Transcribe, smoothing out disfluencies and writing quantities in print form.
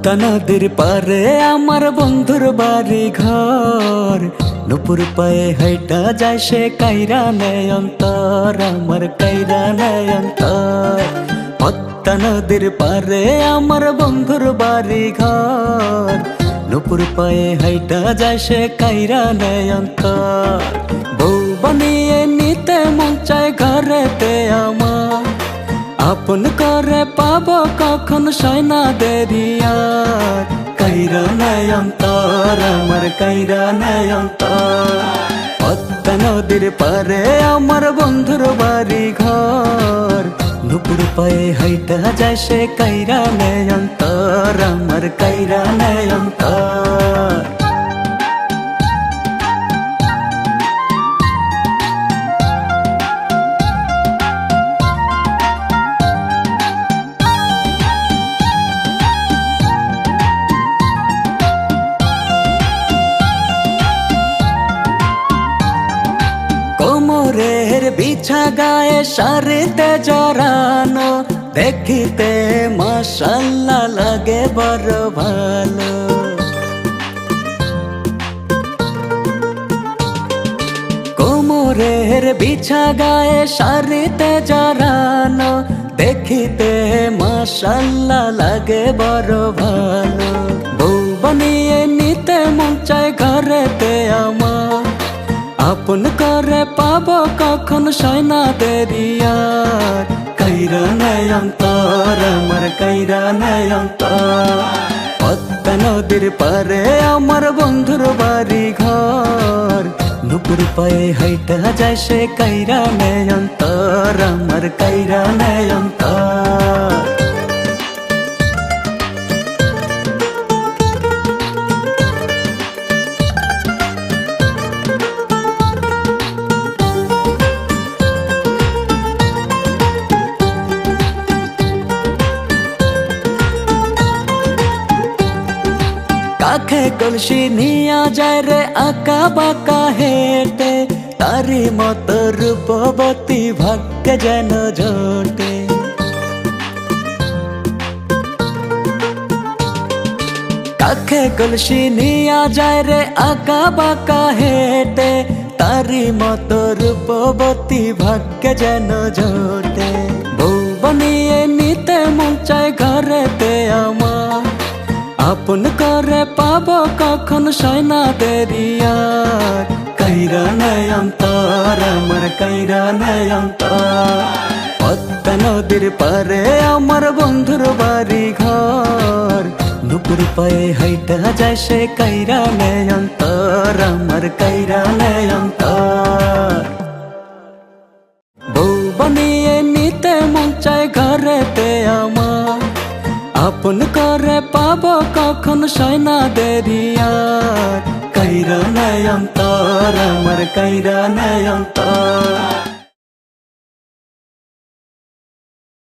পদ্মা নদীর পারে আমার বন্ধুর বাড়ি ঘর, নুপুর পায়ে হাইটা যায় সে কাইরা নেয় অন্তর, আমার কাইরা নেয় অন্তর। পদ্মা নদীর পারে আমার বন্ধুর বাড়ি ঘর, নুপুর পায়ে হাইটা যায় সে কাইরা নেয় অন্তর। বউ বানিয়ে নিতে মন চায় ঘরেতে আমার, আপন করে পাবো কখন সয়না দেরিয়ার, কাইরা নেয় অন্তর, আমার কাইরা নেয় অন্তর। পদ্মা নদীর পারে আমার বন্ধুর বাড়ি ঘর, নুপুর পায়ে হাইটা যায় সে কাইরা নেয় অন্তর, আমার কাইরা নেয় অন্তর। কোমরের বিছা গায়ে শাড়িতে জড়ানো, দেখিতে মাশাআল্লাহ লাগে বড় ভালো। কোমরের বিছা গায়ে শাড়িতে জড়ানো, দেখিতে মাশাআল্লাহ লাগে বড় ভালো। বউ বানিয়ে নিতে মন চায় ঘরেতে আমার, আপন করে পাবো কখন সয়না দেরিয়ার, কাইরা নেয় অন্তর, আমার কাইরা নেয় অন্তর। পদ্মা নদীর পারে আমার বন্ধুর বাড়ি ঘর, নুপুর পায়ে হাইটা যায় সে কাইরা নেয় অন্তর, আমার কাইরা নেয় অন্তর। কাখে কলসি নিয়া যায় রে আঁকা বাঁকা হেঁটে, তারি মতো রূপবতী ভাগ্যে যেন জোটে। কাখে কলসি নিয়া যায় রে আঁকা বাঁকা হেঁটে, তারি মতো রূপবতী ভাগ্যে যেন জোটে। বউ বানিয়ে নিতে মন চায় ঘরেতে আমার, আপন করে পাবো কখন সয়না দেরিয়ার, কাইরা নেয় অন্তর, আমার কাইরা নেয় অন্তর। পদ্মা নদীর পারে আমার বন্ধুর বাড়ি ঘর, নুপুর পায়ে হাইটা যায় সে কাইরা নেয় অন্তর, আমার কাইরা নেয় অন্তর। বউ বানিয়ে নিতে মন চায় ঘরেতে আমার, আপন করে পাবো কখন সয়না দেরিয়ার, কাইরা নেয় অন্তর, আমার কাইরা নেয় অন্তর।